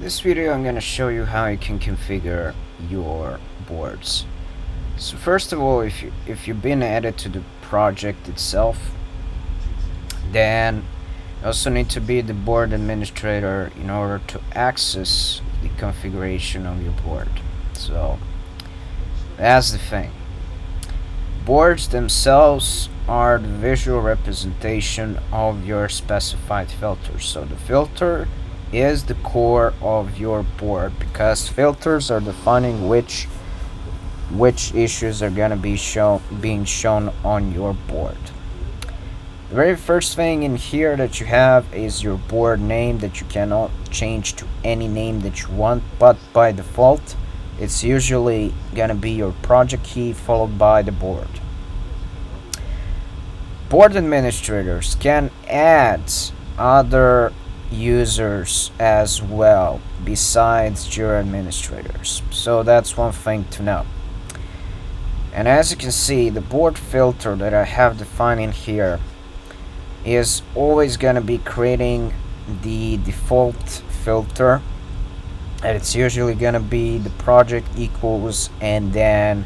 this video I'm gonna show you how you can configure your boards. So first of all, if you've been added to the project itself, then you also need to be the board administrator in order to access the configuration of your board. So that's the thing. Boards themselves are the visual representation of your specified filters. So the filter is the core of your board, because filters are defining which issues are going to be being shown on your board. The very first thing in here that you have is your board name, that you cannot change to any name that you want, but by default it's usually going to be your project key followed by the board. Board administrators can add other users as well besides Jira administrators, so that's one thing to know. And as you can see, the board filter that I have defined in here is always going to be creating the default filter, and it's usually going to be the project equals, and then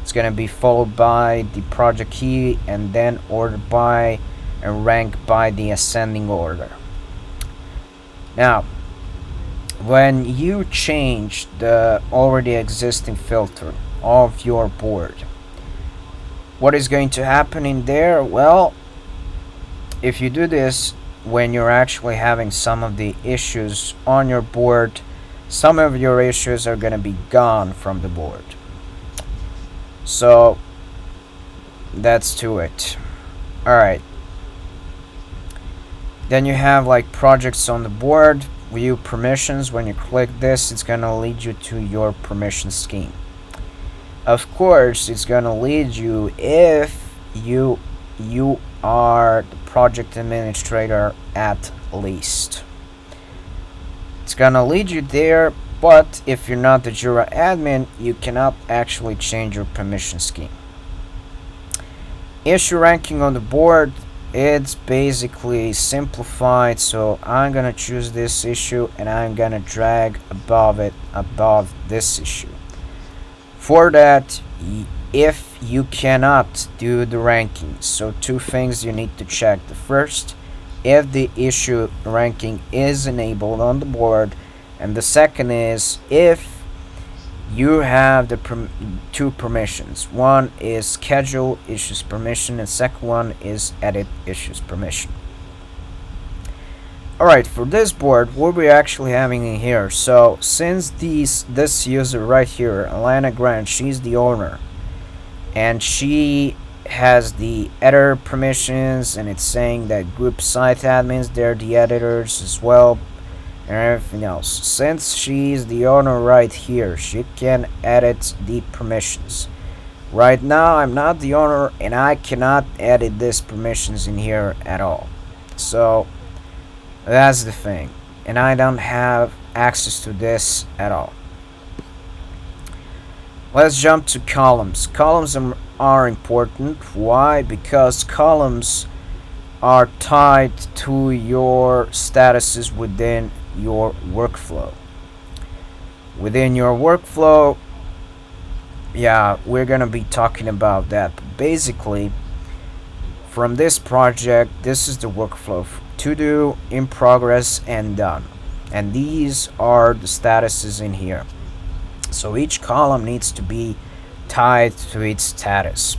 it's going to be followed by the project key, and then ordered by and ranked by the ascending order. Now, when you change the already existing filter of your board, what is going to happen in there? Well, if you do this when you're actually having some of the issues on your board, some of your issues are going to be gone from the board. So that's to it. Alright, then you have like projects on the board, view permissions. When you click this, it's going to lead you to your permission scheme. Of course, it's going to lead you if you are the project administrator at least. It's going to lead you there, but if you're not the Jira admin, you cannot actually change your permission scheme. Issue ranking on the board, it's basically simplified, so I'm gonna choose this issue and I'm gonna drag above this issue. For that, if you cannot do the rankings, so two things you need to check. The first, if the issue ranking is enabled on the board, and the second is if you have the two permissions. One is schedule issues permission, and second one is edit issues permission. Alright, for this board, what we're actually having in here, so since this user right here, Alana Grant, she's the owner, and she has the editor permissions, and it's saying that group site admins, they're the editors as well, and everything else. Since she's the owner right here, she can edit the permissions. Right now I'm not the owner and I cannot edit these permissions in here at all. So that's the thing, and I don't have access to this at all. Let's jump to columns. Columns are important. Why? Because columns are tied to your statuses within your workflow. Within your workflow, yeah, we're gonna be talking about that. But basically, from this project, this is the workflow: to do, in progress, and done. And these are the statuses in here. So each column needs to be tied to its status,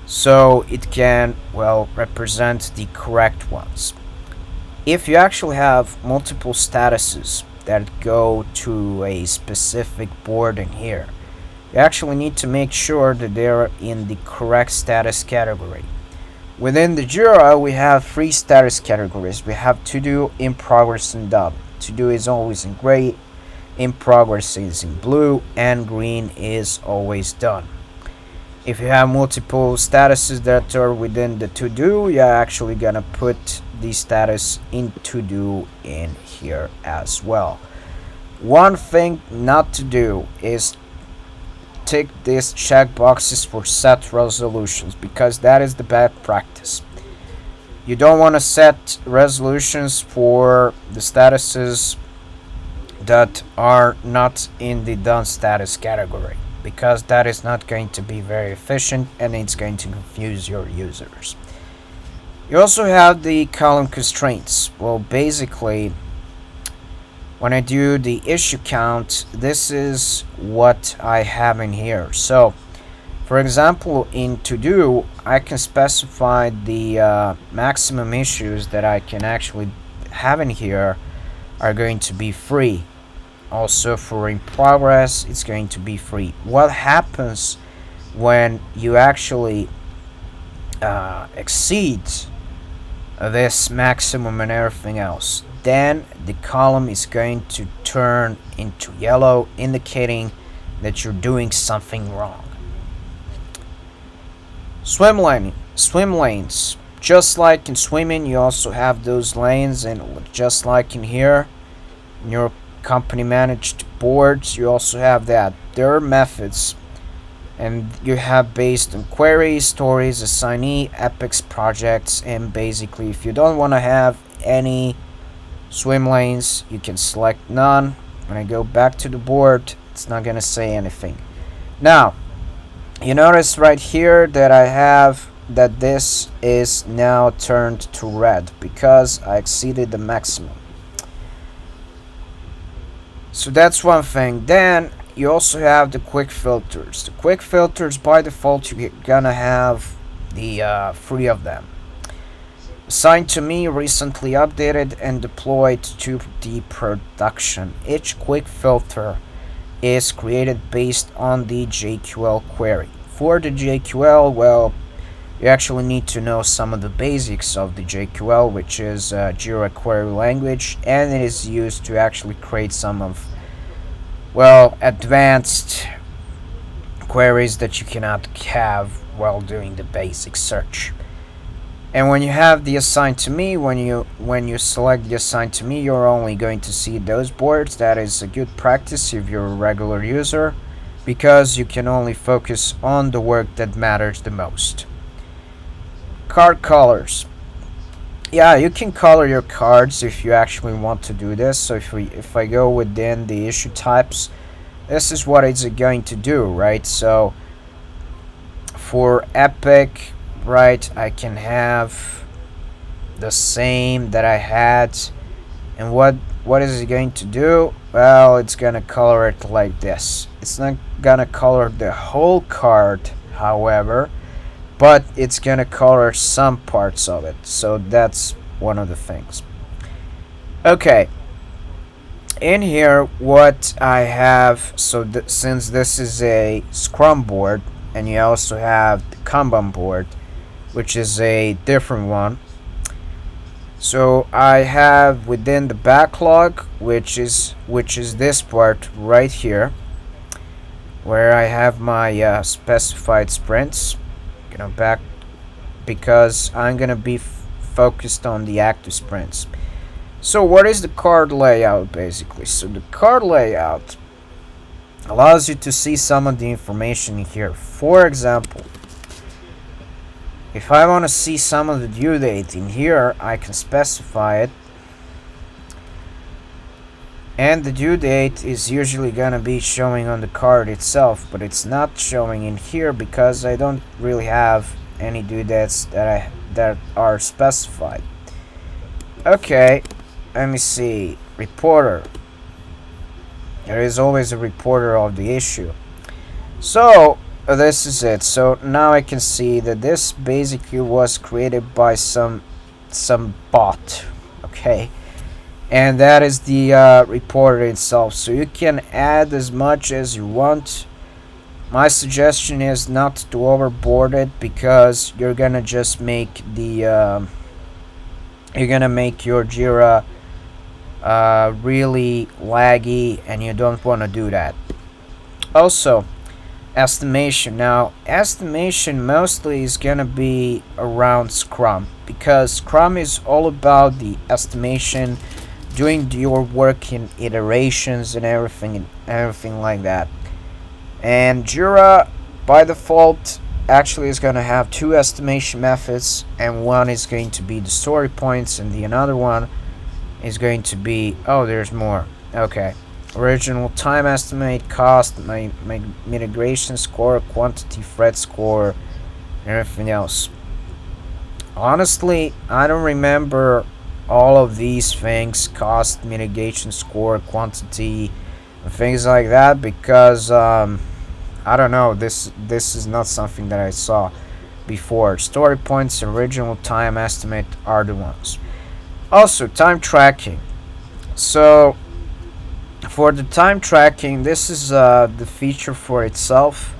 so it can, well, represent the correct ones. If you actually have multiple statuses that go to a specific board in here, you actually need to make sure that they're in the correct status category. Within the Jira, we have three status categories. We have to do, in progress, and done. To do is always in gray, in progress is in blue, and green is always done. If you have multiple statuses that are within the to do, you're actually gonna put the status in to do in here as well. One thing not to do is tick these check boxes for set resolutions, because that is the bad practice. You don't want to set resolutions for the statuses that are not in the done status category, because that is not going to be very efficient and it's going to confuse your users. You also have the column constraints. Well, basically, when I do the issue count, this is what I have in here. So, for example, in to do, I can specify the maximum issues that I can actually have in here are going to be free. Also, for in progress, it's going to be free. What happens when you actually exceed this maximum and everything else? Then the column is going to turn into yellow, indicating that you're doing something wrong. Swim lanes. Just like in swimming, you also have those lanes, and just like in here, in your company managed boards, you also have that. There are methods, and you have based on queries, stories, assignee, epics, projects, and basically, if you don't want to have any swim lanes, you can select none. When I go back to the board, it's not gonna say anything. Now, you notice right here that I have that this is now turned to red because I exceeded the maximum. So that's one thing. Then you also have the quick filters. The quick filters, by default, you're gonna have the 3 of them. Assigned to me, recently updated and deployed to the production. Each quick filter is created based on the JQL query. For the JQL, well, you actually need to know some of the basics of the JQL, which is Jira Query Language, and it is used to actually create some of, well, advanced queries that you cannot have while doing the basic search. And when you have the assigned to me, when you select the assigned to me, you're only going to see those boards. That is a good practice if you're a regular user, because you can only focus on the work that matters the most. Card colors. Yeah, you can color your cards if you actually want to do this. So if I go within the issue types, this is what it's going to do, right? So for Epic, right, I can have the same that I had, and what is it going to do? Well, it's gonna color it like this. It's not gonna color the whole card, however, but it's gonna color some parts of it. So that's one of the things. Okay, in here what I have, so since this is a Scrum board, and you also have the Kanban board, which is a different one. So I have within the backlog, which is this part right here, where I have my specified sprints. Back, because I'm gonna be focused on the active sprints. So what is the card layout basically? So the card layout allows you to see some of the information here. For example, if I want to see some of the due date in here, I can specify it. And the due date is usually going to be showing on the card itself, but it's not showing in here because I don't really have any due dates that are specified. Okay, let me see. Reporter. There is always a reporter of the issue. So this is it. So now I can see that this basically was created by some bot. Okay, and that is the reporter itself. So you can add as much as you want. My suggestion is not to overboard it, because you're gonna just make the you're gonna make your Jira really laggy, and you don't want to do that. Also, estimation. Now, estimation mostly is gonna be around Scrum, because Scrum is all about the estimation, doing your work in iterations and everything like that. And Jira, by default, actually is gonna have 2 estimation methods, and one is going to be the story points, and the another one is going to be, oh, there's more. Okay. original time estimate, cost, my mitigation score, quantity, threat score, and everything else. Honestly, I don't remember all of these things: cost, mitigation score, quantity, and things like that, because I don't know. This is not something that I saw before. Story points, original time estimate are the ones. Also, time tracking. So for the time tracking, this is the feature for itself,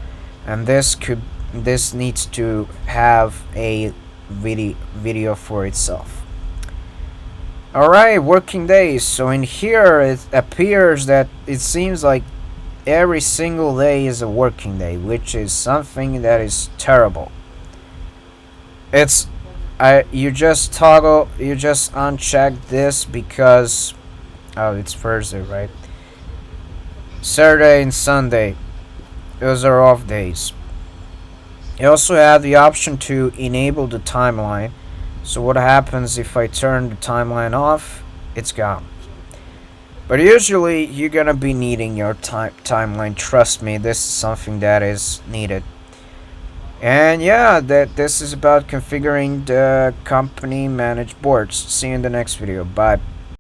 and this needs to have a video for itself. Alright, working days. So in here it appears that it seems like every single day is a working day, which is something that is terrible. It's you just uncheck this because oh, it's Thursday, right? Saturday and Sunday, those are off days. You also have the option to enable the timeline. So what happens if I turn the timeline off? It's gone. But usually you're gonna be needing your timeline. Trust me, this is something that is needed. And yeah, this is about configuring the company managed boards. See you in the next video. Bye.